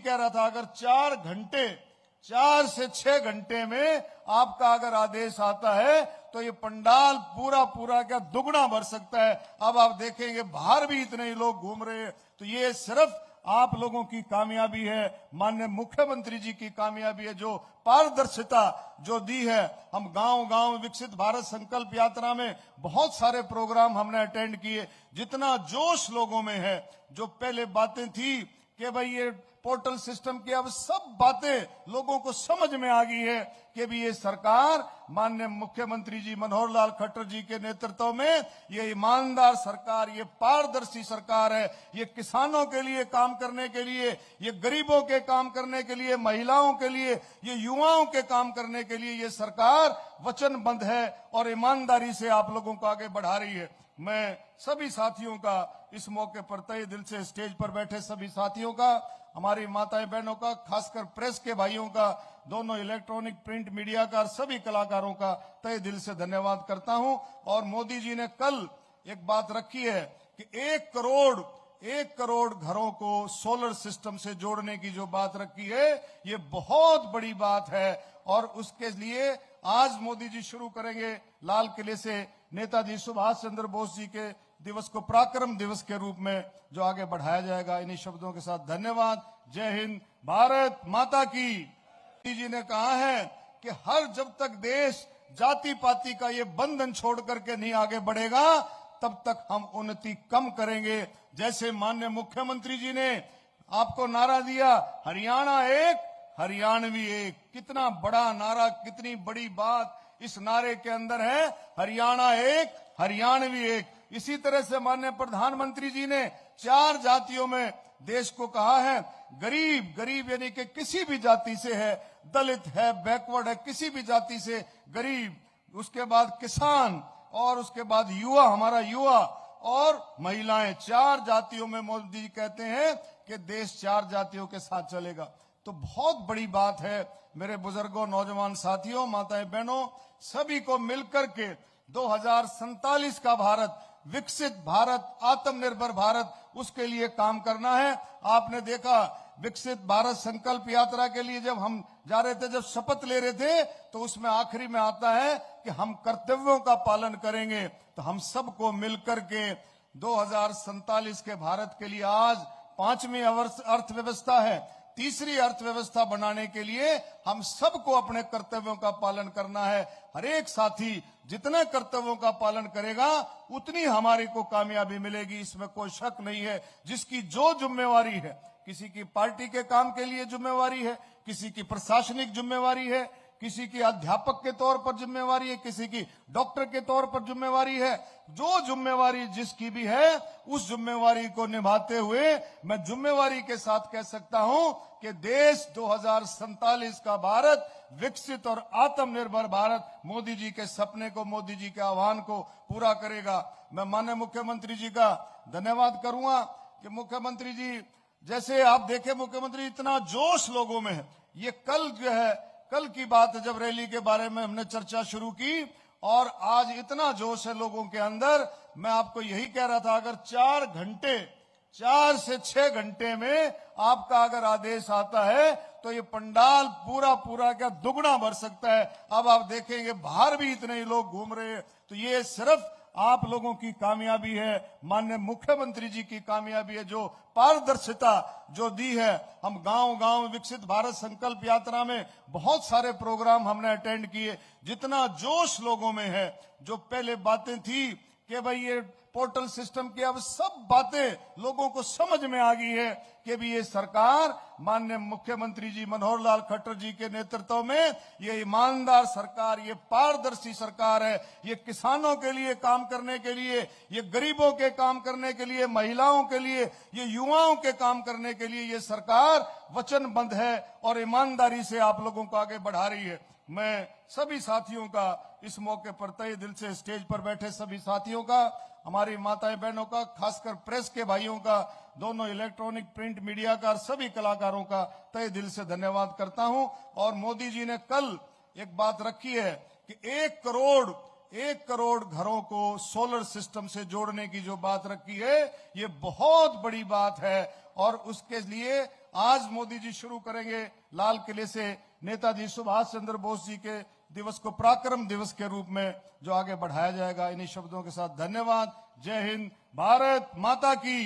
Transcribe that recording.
कह रहा था, अगर 4 से 6 घंटे में आपका अगर आदेश आता है तो ये पंडाल पूरा क्या दुगना भर सकता है। अब आप देखेंगे बाहर भी इतने ही लोग घूम रहे हैं, तो ये सिर्फ आप लोगों की कामयाबी है, माननीय मुख्यमंत्री जी की कामयाबी है, जो पारदर्शिता जो दी है। हम गांव विकसित भारत संकल्प यात्रा में बहुत सारे प्रोग्राम हमने अटेंड किए। जितना जोश लोगों में है, जो पहले बातें थी कि भाई ये पोर्टल सिस्टम की, अब सब बातें लोगों को समझ में आ गई है कि भी ये सरकार माननीय मुख्यमंत्री जी मनोहर लाल खट्टर जी के नेतृत्व में ये ईमानदार सरकार, ये पारदर्शी सरकार है। ये किसानों के लिए काम करने के लिए, ये गरीबों के काम करने के लिए, महिलाओं के लिए, ये युवाओं के काम करने के लिए ये सरकार वचनबद्ध है और ईमानदारी से आप लोगों को आगे बढ़ा रही है। मैं सभी साथियों का इस मौके पर तहे दिल से, स्टेज पर बैठे सभी साथियों का, हमारी माताएं बहनों का, खासकर प्रेस के भाइयों का, दोनों इलेक्ट्रॉनिक प्रिंट मीडिया का, सभी कलाकारों का तहे दिल से धन्यवाद करता हूं। और मोदी जी ने कल एक बात रखी है कि 1 करोड़ घरों को सोलर सिस्टम से जोड़ने की जो बात रखी है, ये बहुत बड़ी बात है। और उसके लिए आज मोदी जी शुरू करेंगे लाल किले से नेताजी सुभाष चंद्र बोस जी के दिवस को पराक्रम दिवस के रूप में जो आगे बढ़ाया जाएगा। इन्हीं शब्दों के साथ धन्यवाद। जय हिंद, भारत माता की। मोदी जी ने कहा है कि जब तक देश जाति पाति का ये बंधन छोड़ करके नहीं आगे बढ़ेगा, तब तक हम उन्नति कम करेंगे। जैसे माननीय मुख्यमंत्री जी ने आपको नारा दिया, हरियाणा एक, हरियाणवी एक। कितना बड़ा नारा, कितनी बड़ी बात इस नारे के अंदर है, हरियाणा एक, हरियाणवी एक। इसी तरह से माननीय प्रधानमंत्री जी ने 4 जातियों में देश को कहा है, गरीब यानी कि किसी भी जाति से है, दलित है, बैकवर्ड है, किसी भी जाति से गरीब, उसके बाद किसान, और उसके बाद युवा, हमारा युवा और महिलाएं। 4 जातियों में मोदी जी कहते हैं कि देश 4 जातियों के साथ चलेगा। तो बहुत बड़ी बात है मेरे बुजुर्गों, नौजवान साथियों, माताएं बहनों, सभी को मिलकर के 2047 का भारत, विकसित भारत, आत्मनिर्भर भारत, उसके लिए काम करना है। आपने देखा विकसित भारत संकल्प यात्रा के लिए जब हम जा रहे थे, जब शपथ ले रहे थे, तो उसमें आखिरी में आता है कि हम कर्तव्यों का पालन करेंगे। तो हम सबको मिलकर के 2047 के भारत के लिए आज 5वीं अर्थव्यवस्था है, तीसरी अर्थव्यवस्था बनाने के लिए हम सबको अपने कर्तव्यों का पालन करना है। हर एक साथी जितने कर्तव्यों का पालन करेगा, उतनी हमारी को कामयाबी मिलेगी, इसमें कोई शक नहीं है। जिसकी जो जिम्मेवारी है, किसी की पार्टी के काम के लिए जिम्मेवारी है, किसी की प्रशासनिक जिम्मेवारी है, किसी की अध्यापक के तौर पर जिम्मेवारी है, किसी की डॉक्टर के तौर पर जिम्मेवारी है। जो जिम्मेवारी जिसकी भी है, उस जिम्मेवारी को निभाते हुए मैं जिम्मेवारी के साथ कह सकता हूं कि देश 2047 का भारत, विकसित और आत्मनिर्भर भारत, मोदी जी के सपने को, मोदी जी के आह्वान को पूरा करेगा। मैं माननीय मुख्यमंत्री जी का धन्यवाद करूंगा कि मुख्यमंत्री जी, जैसे आप देखे मुख्यमंत्री, इतना जोश लोगों में है। ये कल जो है, कल की बात है जब रैली के बारे में हमने चर्चा शुरू की, और आज इतना जोश है लोगों के अंदर। मैं आपको यही कह रहा था, अगर 4 से 6 घंटे में आपका अगर आदेश आता है तो ये पंडाल पूरा क्या दुगना भर सकता है। अब आप देखेंगे बाहर भी इतने ही लोग घूम रहे हैं, तो ये सिर्फ आप लोगों की कामयाबी है, माननीय मुख्यमंत्री जी की कामयाबी है, जो पारदर्शिता जो दी है। हम गांव विकसित भारत संकल्प यात्रा में बहुत सारे प्रोग्राम हमने अटेंड किए। जितना जोश लोगों में है, जो पहले बातें थी कि भाई ये पोर्टल सिस्टम की, अब सब बातें लोगों को समझ में आ गई है कि भी ये सरकार माननीय मुख्यमंत्री जी मनोहर लाल खट्टर जी के नेतृत्व में ये ईमानदार सरकार, ये पारदर्शी सरकार है। ये किसानों के लिए काम करने के लिए, ये गरीबों के काम करने के लिए, महिलाओं के लिए, ये युवाओं के काम करने के लिए ये सरकार वचनबद्ध है और ईमानदारी से आप लोगों को आगे बढ़ा रही है। मैं सभी साथियों का इस मौके पर तहे दिल से, स्टेज पर बैठे सभी साथियों का, हमारी माताएं बहनों का, खासकर प्रेस के भाइयों का, दोनों इलेक्ट्रॉनिक प्रिंट मीडिया का, सभी कलाकारों का तहे दिल से धन्यवाद करता हूं। और मोदी जी ने कल एक बात रखी है कि 1 करोड़ घरों को सोलर सिस्टम से जोड़ने की जो बात रखी है, ये बहुत बड़ी बात है। और उसके लिए आज मोदी जी शुरू करेंगे लाल किले से नेताजी सुभाष चंद्र बोस जी के दिवस को पराक्रम दिवस के रूप में जो आगे बढ़ाया जाएगा। इन्हीं शब्दों के साथ धन्यवाद। जय हिंद, भारत माता की।